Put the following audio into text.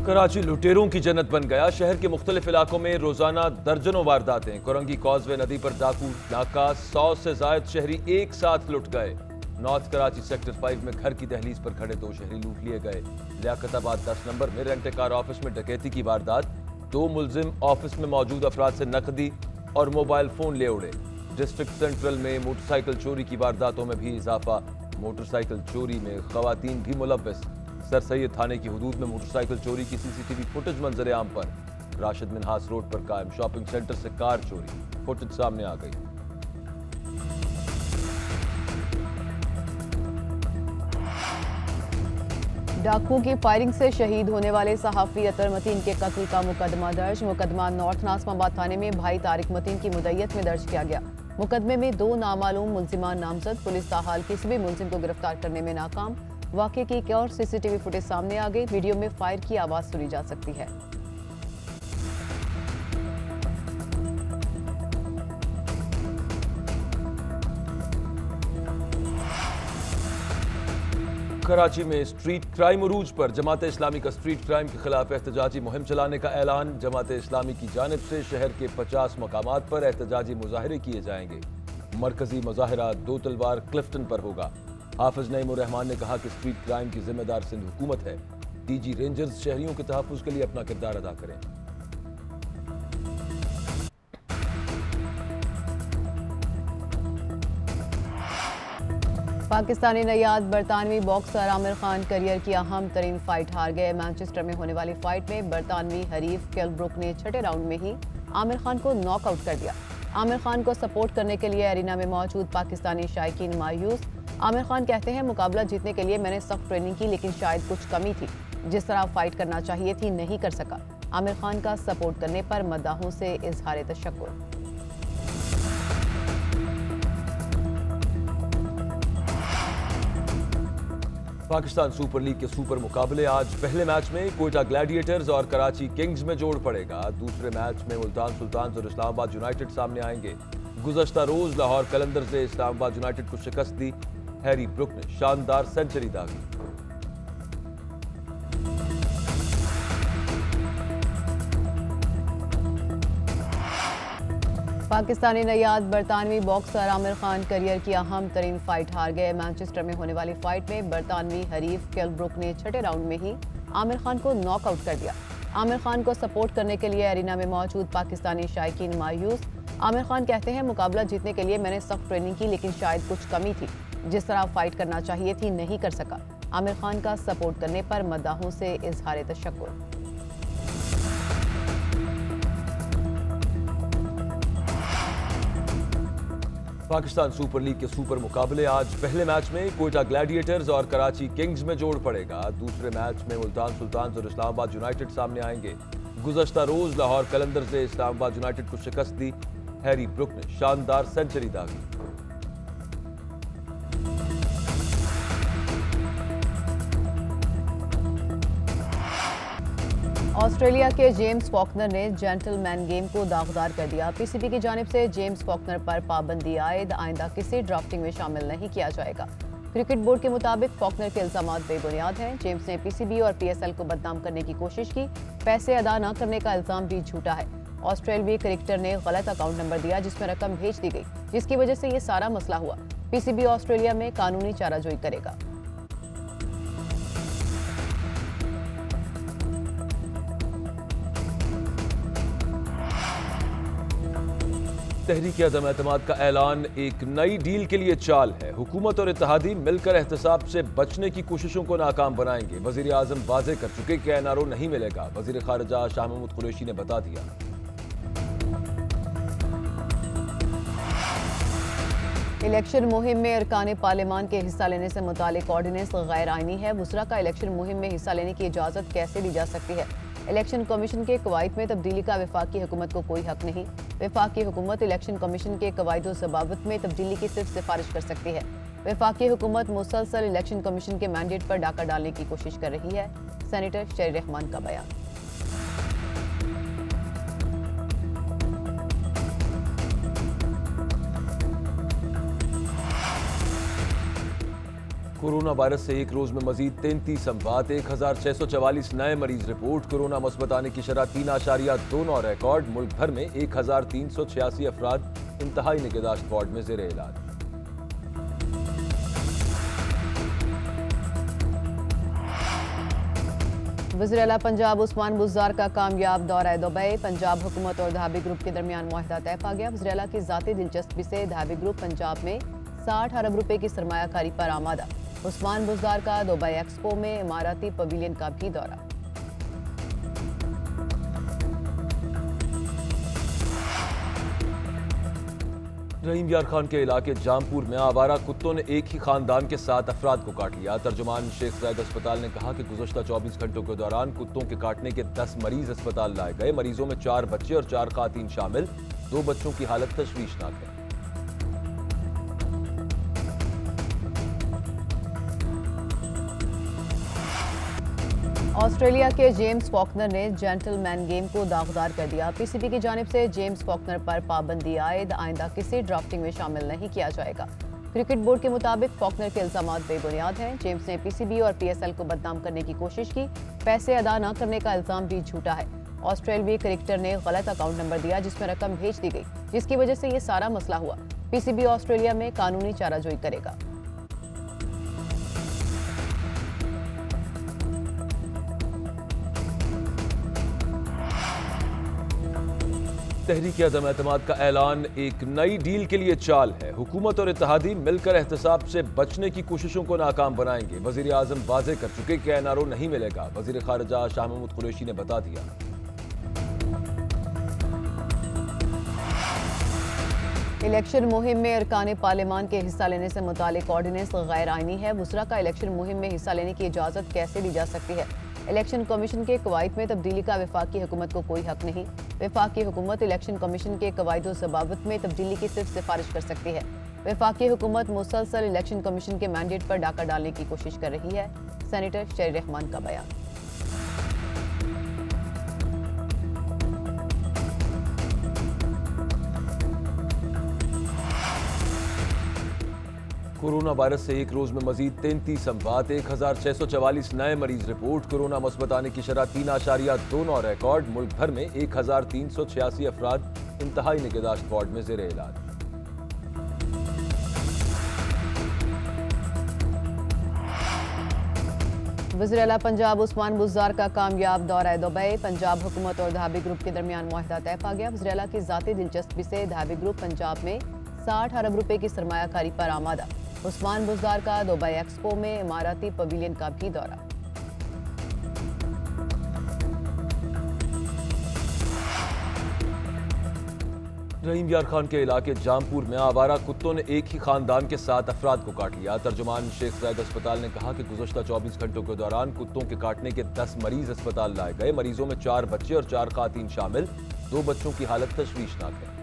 कराची लुटेरों की जन्नत बन गया। शहर के मुख्तलिफ इलाकों में रोजाना दर्जनों वारदातें। कोरंगी कॉजवे नदी पर डाकू नाका 100 से जायद शहरी एक साथ लुट गए। नॉर्थ कराची सेक्टर 5 में घर की दहलीज पर खड़े 2 शहरी लूट लिए गए। लियाकताबाद 10 नंबर में रेंट कार ऑफिस में डकैती की वारदात। 2 मुलजिम ऑफिस में मौजूद अफराद से नकदी और मोबाइल फोन ले उड़े। डिस्ट्रिक्ट सेंट्रल में मोटरसाइकिल चोरी की वारदातों में भी इजाफा। मोटरसाइकिल चोरी में खवातीन भी मुलव्वस। सर सैयद थाने की हदूद में मोटरसाइकिल चोरी की सीसीटीवी फुटेज मंजर आम पर। राशिद मिनहास रोड पर कायम शॉपिंग सेंटर से कार चोरी, फुटेज सामने आ गई। डाकुओं की फायरिंग से शहीद होने वाले सहाफी अतर मतीन के कत्ल का मुकदमा दर्ज। मुकदमा नॉर्थ नाजमाबाद थाने में भाई तारिक मतीन की मुद्दत में दर्ज किया गया। मुकदमे में 2 नामालूम मुलजिमान नामजद। पुलिस ताहाल किसी भी मुलजिम को गिरफ्तार करने में नाकाम। वाकये की एक और सीसीटीवी फुटेज सामने आ गई। वीडियो में फायर की आवाज सुनी जा सकती है। कराची में स्ट्रीट क्राइम उरूज पर। जमात इस्लामी का स्ट्रीट क्राइम के खिलाफ एहतजाजी मुहिम चलाने का ऐलान। जमात इस्लामी की जानिब से शहर के 50 मकामात पर एहतजाजी मुजाहरे किए जाएंगे। मरकजी मुजाहरा 2 तलवार क्लिफ्टन पर होगा। हाफिज नईमुर रहमान ने कहा कि स्ट्रीट क्राइम की जिम्मेदार सिंध हुकूमत है। डीजी रेंजर्स शहरियों के तहफ्फुज के लिए अपना किरदार अदा करें। पाकिस्तानी नयाद बरतानवी बॉक्सर आमिर खान करियर की अहम तरीन फाइट हार गए। मैनचेस्टर में होने वाली फाइट में बरतानवी हरीफ केल ब्रुक ने छठे राउंड में ही आमिर खान को नॉकआउट कर दिया। आमिर खान को सपोर्ट करने के लिए अरीना में मौजूद पाकिस्तानी शायकीन मायूस। आमिर खान कहते हैं, मुकाबला जीतने के लिए मैंने सख्त ट्रेनिंग की, लेकिन शायद कुछ कमी थी। जिस तरह फाइट करना चाहिए थी नहीं कर सका। आमिर खान का सपोर्ट करने पर मद्दाहों से इजहार तशक्कुर। पाकिस्तान सुपर लीग के सुपर मुकाबले आज। पहले मैच में कोयटा ग्लैडिएटर्स और कराची किंग्स में जोड़ पड़ेगा। दूसरे मैच में मुल्तान सुल्तान्स और इस्लामाबाद यूनाइटेड सामने आएंगे। गुज़श्ता रोज लाहौर कलंदर्स ने इस्लामाबाद यूनाइटेड को शिकस्त दी। हैरी ब्रुक ने शानदार सेंचुरी दागी। पाकिस्तानी नयाद बरतानवी बॉक्सर आमिर खान करियर की अहम तरीन फाइट हार गए। मैनचेस्टर में होने वाली फाइट में बरतानवी हरीफ केल ब्रुक ने छठे राउंड में ही आमिर खान को नॉकआउट कर दिया। आमिर खान को सपोर्ट करने के लिए अरीना में मौजूद पाकिस्तानी शायकीन मायूस। आमिर खान कहते हैं, मुकाबला जीतने के लिए मैंने सख्त ट्रेनिंग की, लेकिन शायद कुछ कमी थी। जिस तरह फाइट करना चाहिए थी नहीं कर सका। आमिर खान का सपोर्ट करने पर मद्दाहों से इजहार तशक्कुर। पाकिस्तान सुपर लीग के सुपर मुकाबले आज। पहले मैच में कोयटा ग्लैडिएटर्स और कराची किंग्स में जोड़ पड़ेगा। दूसरे मैच में मुल्तान सुल्तान्स और इस्लामाबाद यूनाइटेड सामने आएंगे। गुज़श्ता रोज लाहौर कलंदर्स ने इस्लामाबाद यूनाइटेड को शिकस्त दी। हैरी ब्रुक ने शानदार सेंचुरी दागी। ऑस्ट्रेलिया के जेम्स फॉकनर ने जेंटलमैन गेम को दागदार कर दिया। पीसीबी की जानिब से जेम्स फॉकनर पर पाबंदी आयद। आइंदा किसी ड्राफ्टिंग में शामिल नहीं किया जाएगा। क्रिकेट बोर्ड के मुताबिक फॉकनर के इल्जामात बेबुनियाद हैं। जेम्स ने पीसीबी और पीएसएल को बदनाम करने की कोशिश की। पैसे अदा न करने का इल्जाम भी झूठा है। ऑस्ट्रेलवी क्रिकेटर ने गलत अकाउंट नंबर दिया जिसमें रकम भेज दी गई, जिसकी वजह से ये सारा मसला हुआ। पीसीबी ऑस्ट्रेलिया में कानूनी चाराजोई करेगा। तहरीक अदम एतमाद का ऐलान एक नई डील के लिए चाल है। हुकूमत और इत्तेहादी मिलकर एहतसाब से बचने की कोशिशों को नाकाम बनाएंगे। वजीर आजम वाज़े कर चुके कि एनआरओ नहीं मिलेगा। वजीर खारजा शाह महमूद कुरैशी ने बता दिया। इलेक्शन मुहिम में अरकान पार्लियामान के हिस्सा लेने से मुतालिक ऑर्डिनेंस गैर आइनी है। वुज़रा का इलेक्शन मुहिम में हिस्सा लेने की इजाज़त कैसे दी जा सकती है? इलेक्शन कमीशन के कवायद में तब्दीली का वफाकी हुकूमत को कोई हक नहीं। वफाकी हुकूमत इलेक्शन कमीशन के कवायद और ज़वाबित में तब्दीली की सिर्फ सिफारिश कर सकती है। वफाकी हुकूमत मुसलसल इलेक्शन कमीशन के मैंडेट पर डाका डालने की कोशिश कर रही है। सेनेटर शेर रहमान का बयान। कोरोना वायरस से एक रोज में मजीद 33 अमवात, 1644 नए मरीज रिपोर्ट। कोरोना मुस्बत आने की शरह 3.29 रिकॉर्ड। मुल्क भर में 1386 अफराद इंतहाई निगहदाश्त वार्ड में ज़ेर इलाज। वज़ीर आला पंजाब उस्मान बुज़दार का कामयाब दौरा दुबई। पंजाब हुकूमत और धाबी ग्रुप के दरमियान मुआहिदा तय पा गया। वज़ीर आला की ज़ाती दिलचस्पी से धाबी ग्रुप पंजाब में 60 अरब रुपए की सरमायाकारी पर आमादा। उस्मान बुज़दार का दुबई एक्सपो में इमाराती पवेलियन का भी दौरा। रहीम यार खान के इलाके जामपुर में आवारा कुत्तों ने एक ही खानदान के 7 अफराद को काट लिया। तर्जुमान शेख जायद अस्पताल ने कहा कि गुज़श्ता 24 घंटों के दौरान कुत्तों के काटने के 10 मरीज अस्पताल लाए गए। मरीजों में 4 बच्चे और 4 खातीन शामिल। 2 बच्चों की हालत तशवीशनाक है। ऑस्ट्रेलिया के जेम्स फॉकनर ने जेंटलमैन गेम को दागदार कर दिया। पीसीबी की जानिब से जेम्स फॉकनर पर पाबंदी आयद आइंदा किसी ड्राफ्टिंग में शामिल नहीं किया जाएगा। क्रिकेट बोर्ड के मुताबिक फॉकनर के इल्जामात बेबुनियाद हैं। जेम्स ने पीसीबी और पीएसएल को बदनाम करने की कोशिश की। पैसे अदा न करने का इल्जाम भी झूठा है। ऑस्ट्रेलवी क्रिकेटर ने गलत अकाउंट नंबर दिया जिसमें रकम भेज दी गई, जिसकी वजह से ये सारा मसला हुआ। पीसीबी ऑस्ट्रेलिया में कानूनी चाराजोई करेगा। तहरीक अदम एतमाद का ऐलान एक नई डील के लिए चाल है। हुकूमत और इत्तेहादी मिलकर एहतसाब से बचने की कोशिशों को नाकाम बनाएंगे। वजीर आजम वाजे कर चुके कि एनआरओ नहीं मिलेगा। वजीर खारजा शाह महमूद कुरैशी ने बता दिया। इलेक्शन मुहिम में अरकान पार्लियामान के हिस्सा लेने से मुतालिक ऑर्डिनेंस गैर आईनी है। वुज़रा का इलेक्शन मुहिम में हिस्सा लेने की इजाज़त कैसे दी जा सकती है? इलेक्शन कमीशन के कवायद में तब्दीली का वफाकी हुकूमत को कोई हक नहीं। वफाकी हुकूमत इलेक्शन कमीशन के कवायद और ज़वाबित में तब्दीली की सिर्फ सिफारिश कर सकती है। वफाकी हुकूमत मुसलसल इलेक्शन कमीशन के मैंडेट पर डाका डालने की कोशिश कर रही है। सेनेटर शेर रहमान का बयान। कोरोना वायरस से एक रोज में मजीद 33 अमवात, 1644 नए मरीज रिपोर्ट। कोरोना मुस्बत आने की शरह 3.29 रिकॉर्ड। मुल्क भर में 1386 अफराद इंतहाई निगहदाश्त वार्ड में ज़ेर इलाज। वज़ीर आला पंजाब उस्मान बुज़दार का कामयाब दौरा दुबई। पंजाब हुकूमत और धाबी ग्रुप के दरमियान मुआहिदा तय पा गया। वज़ीर आला की ज़ाती दिलचस्पी से धाबी ग्रुप पंजाब में 60 अरब रुपए की सरमायाकारी पर आमादा। उस्मान बुज़दार का दुबई एक्सपो में इमाराती पवेलियन का भी दौरा। रहीम यार खान के इलाके जामपुर में आवारा कुत्तों ने एक ही खानदान के 7 अफराद को काट लिया। तर्जुमान शेख जायद अस्पताल ने कहा कि गुज़श्ता 24 घंटों के दौरान कुत्तों के काटने के 10 मरीज अस्पताल लाए गए। मरीजों में 4 बच्चे और 4 खातीन शामिल। 2 बच्चों की हालत तशवीशनाक है।